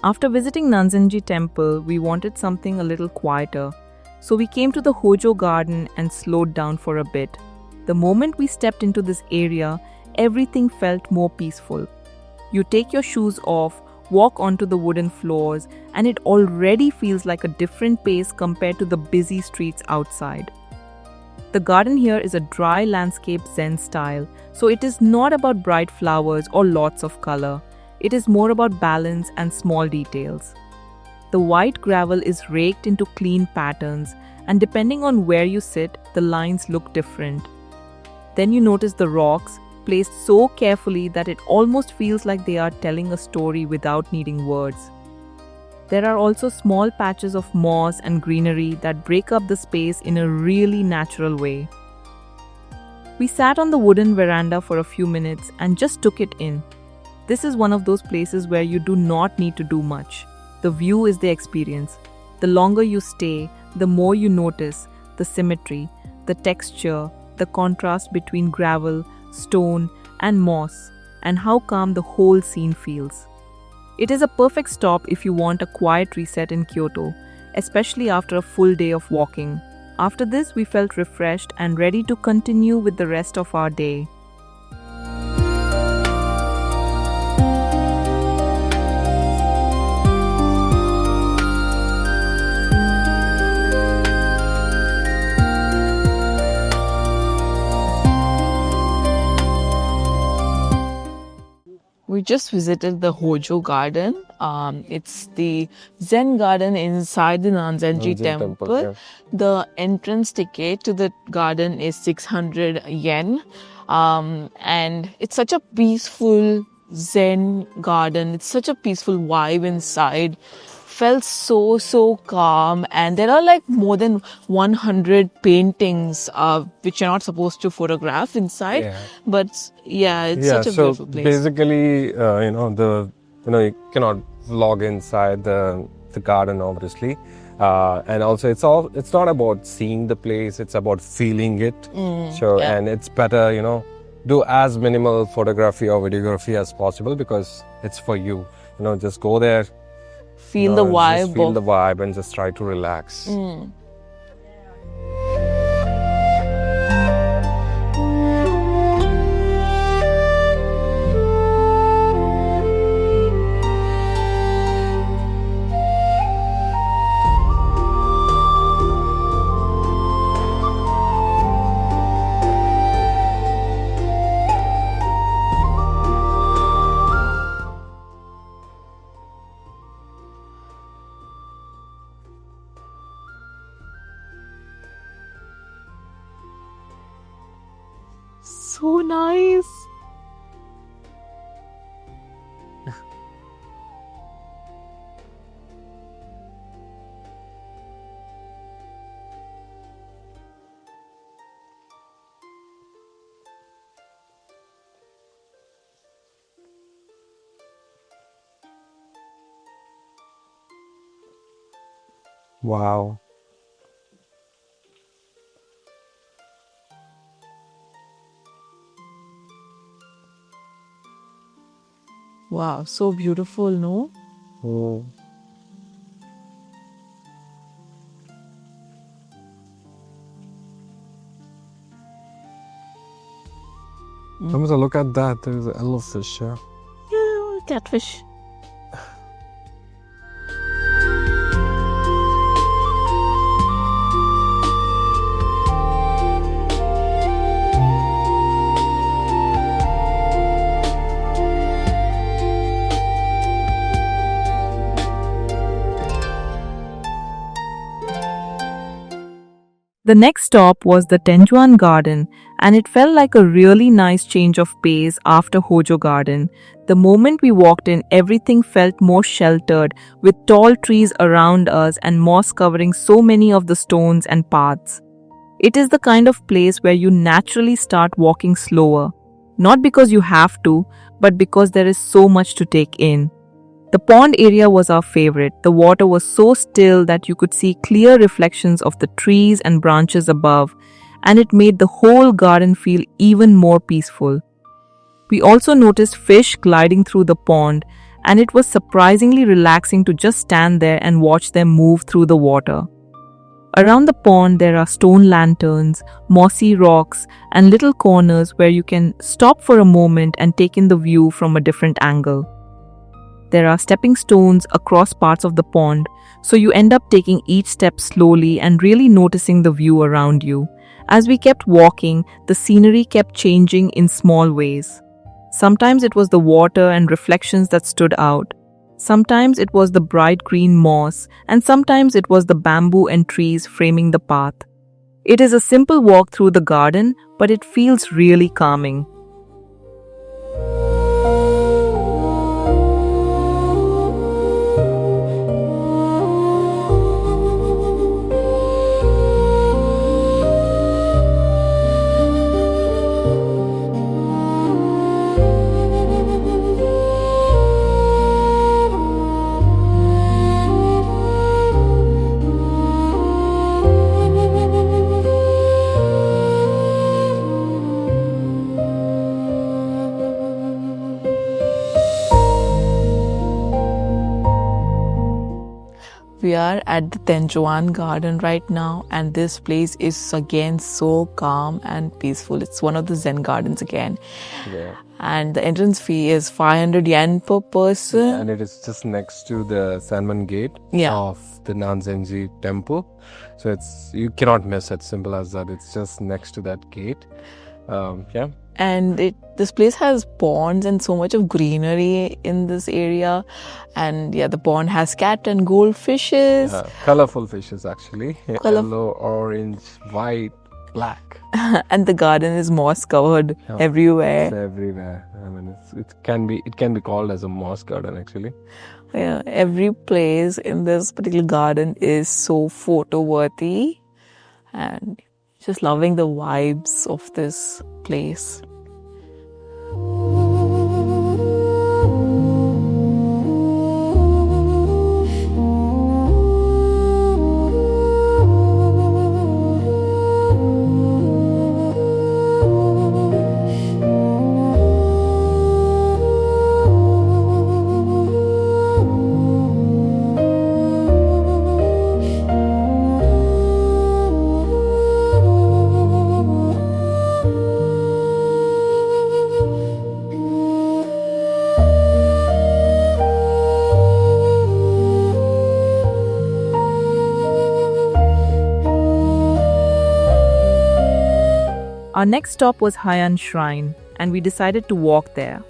After visiting Nanzen-ji temple, we wanted something a little quieter, so we came to the Hojo Garden and slowed down for a bit. The moment we stepped into this area, everything felt more peaceful. You take your shoes off, walk onto the wooden floors, and it already feels like a different pace compared to the busy streets outside. The garden here is a dry landscape Zen style, so it is not about bright flowers or lots of color. It is more about balance and small details. The white gravel is raked into clean patterns, and depending on where you sit, the lines look different. Then you notice the rocks, placed so carefully that it almost feels like they are telling a story without needing words. There are also small patches of moss and greenery that break up the space in a really natural way. We sat on the wooden veranda for a few minutes and just took it in. This is one of those places where you do not need to do much. The view is the experience. The longer you stay, the more you notice the symmetry, the texture, the contrast between gravel, stone, and moss, and how calm the whole scene feels. It is a perfect stop if you want a quiet reset in Kyoto, especially after a full day of walking. After this, we felt refreshed and ready to continue with the rest of our day. We just visited the Hojo Garden. It's the Zen garden inside the Nanzen-ji temple. Yeah. The entrance ticket to the garden is 600 yen. And it's such a peaceful Zen garden. It's such a peaceful vibe inside. Felt so calm, and there are like more than 100 paintings which you're not supposed to photograph inside. Yeah. But yeah, it's such a beautiful place. Basically, you cannot vlog inside the garden, obviously, and also it's not about seeing the place; it's about feeling it. Yeah. And it's better, do as minimal photography or videography as possible because it's for you. Just go there. Feel the vibe. Just feel the vibe and just try to relax. So nice. Wow. Wow, so beautiful, no? Oh. Hamza, look at that. There's an elfish here. Yeah, catfish. The next stop was the Tenjuan Garden, and it felt like a really nice change of pace after Hojo Garden. The moment we walked in, everything felt more sheltered, with tall trees around us and moss covering so many of the stones and paths. It is the kind of place where you naturally start walking slower, not because you have to, but because there is so much to take in. The pond area was our favorite. The water was so still that you could see clear reflections of the trees and branches above, and it made the whole garden feel even more peaceful. We also noticed fish gliding through the pond, and it was surprisingly relaxing to just stand there and watch them move through the water. Around the pond, there are stone lanterns, mossy rocks, and little corners where you can stop for a moment and take in the view from a different angle. There are stepping stones across parts of the pond, so you end up taking each step slowly and really noticing the view around you. As we kept walking, the scenery kept changing in small ways. Sometimes it was the water and reflections that stood out. Sometimes it was the bright green moss, and sometimes it was the bamboo and trees framing the path. It is a simple walk through the garden, but it feels really calming. We are at the Tenjuan Garden right now, and this place is again so calm and peaceful. It's one of the Zen gardens again. Yeah. And the entrance fee is 500 yen per person. And it is just next to the Sanman gate Yeah. of the Nanzen-ji temple. So you cannot miss it. Simple as that. It's just next to that gate. Yeah. And this place has ponds and so much of greenery in this area. And yeah, the pond has cat and goldfishes. Colorful fishes actually. Color- Yellow, orange, white, black. And the garden is moss covered everywhere. It's everywhere. I mean, it can be called as a moss garden actually. Yeah, every place in this particular garden is so photo worthy, and just loving the vibes of this place. Our next stop was Heian Shrine, and we decided to walk there.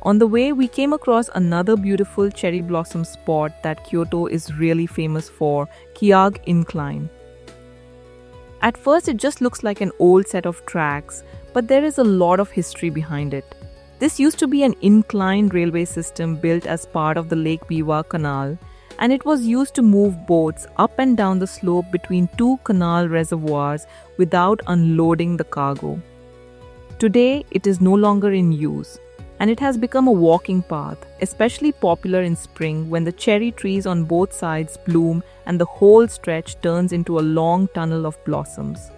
On the way, we came across another beautiful cherry blossom spot that Kyoto is really famous for, Keage Incline. At first, it just looks like an old set of tracks, but there is a lot of history behind it. This used to be an inclined railway system built as part of the Lake Biwa Canal, and it was used to move boats up and down the slope between two canal reservoirs without unloading the cargo. Today, it is no longer in use, and it has become a walking path, especially popular in spring when the cherry trees on both sides bloom and the whole stretch turns into a long tunnel of blossoms.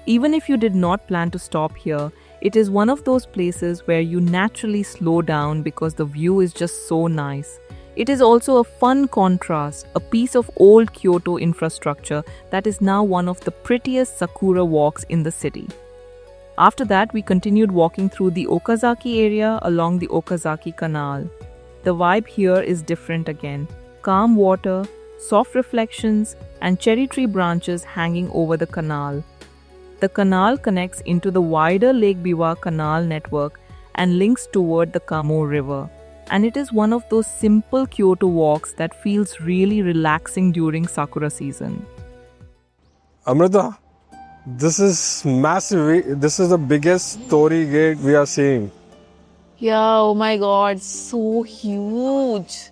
Even if you did not plan to stop here, it is one of those places where you naturally slow down because the view is just so nice. It is also a fun contrast, a piece of old Kyoto infrastructure that is now one of the prettiest sakura walks in the city. After that, we continued walking through the Okazaki area along the Okazaki Canal. The vibe here is different again. Calm water, soft reflections, and cherry tree branches hanging over the canal. The canal connects into the wider Lake Biwa Canal network and links toward the Kamo River. And it is one of those simple Kyoto walks that feels really relaxing during Sakura season. Amrita, this is massive. This is the biggest torii gate we are seeing. Yeah, oh my god, so huge.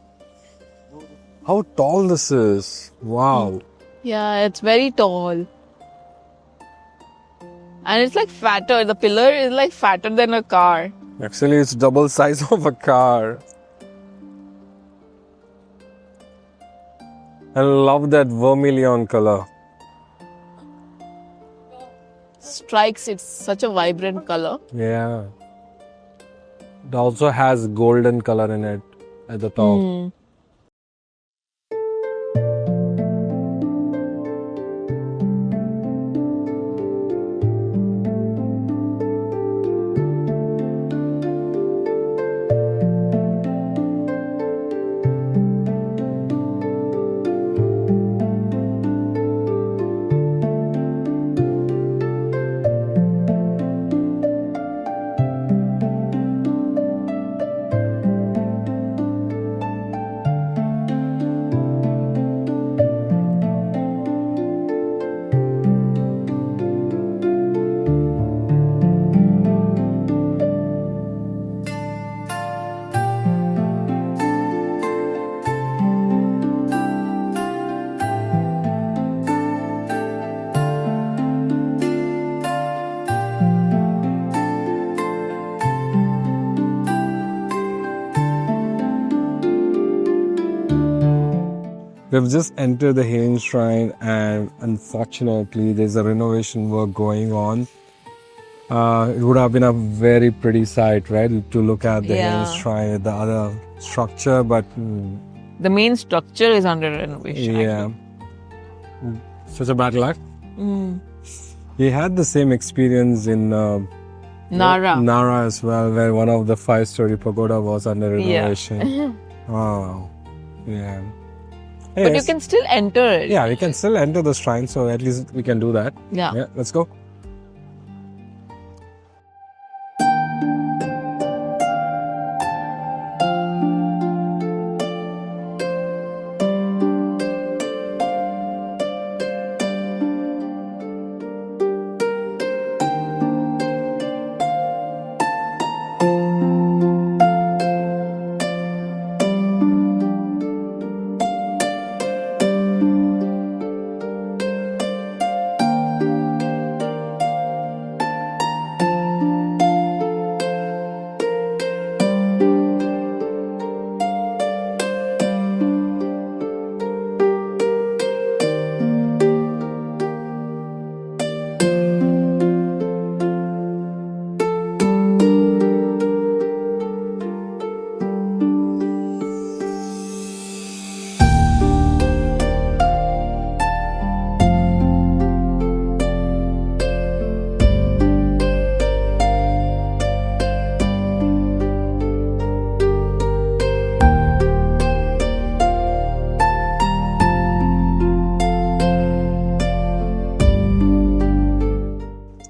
How tall this is. Wow. Yeah, it's very tall. And it's like fatter. The pillar is like fatter than a car. Actually, it's double size of a car. I love that vermilion color. Strikes, it's such a vibrant color. Yeah. It also has golden color in it at the top. We've just entered the Heian Shrine, and unfortunately there's a renovation work going on. It would have been a very pretty sight, right, to look at the Heian Shrine, the other structure, but the main structure is under renovation. yeah, such a bad luck. We had the same experience in Nara. as well, where one of the 5-story pagoda was under renovation. Oh, yeah. But you can still enter it. Yeah, we can still enter the shrine, so at least we can do that. Yeah. Let's go.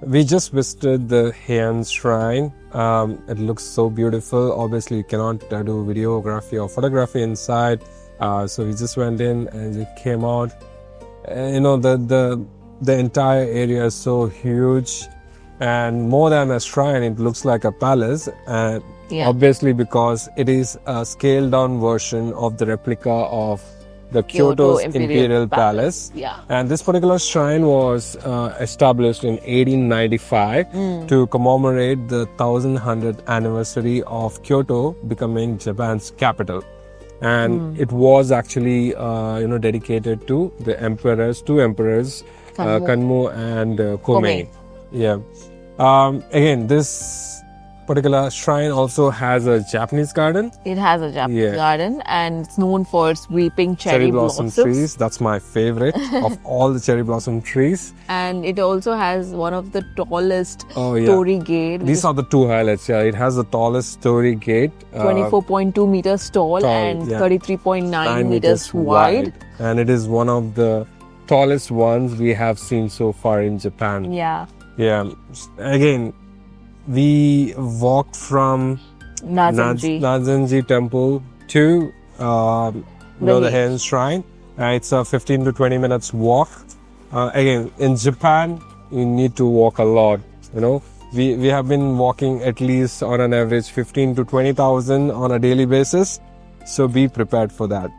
We just visited the Heian Shrine. It looks so beautiful. Obviously, you cannot do videography or photography inside. So we just went in and it came out. The entire area is so huge, and more than a shrine, it looks like a palace. And obviously, because it is a scaled down version of the replica of the Kyoto's Imperial Palace. Yeah. And this particular shrine was established in 1895 to commemorate the 1100th anniversary of Kyoto becoming Japan's capital. And it was actually, dedicated to the two emperors, Kanmu and Komei. Yeah. Again, this particular shrine also has a Japanese garden. It has a Japanese garden, and it's known for its weeping cherry blossom trees. That's my favorite of all the cherry blossom trees. And it also has one of the tallest torii gate. These are the two highlights. Yeah, it has the tallest torii gate, 24.2 meters tall and 33.9 meters wide. And it is one of the tallest ones we have seen so far in Japan. Yeah. Yeah. Again, we walked from Nanzen-ji temple to the Heian Shrine. It's a 15 to 20 minutes walk. Again, in Japan, you need to walk a lot. We have been walking at least on an average 15 to 20,000 on a daily basis. So be prepared for that.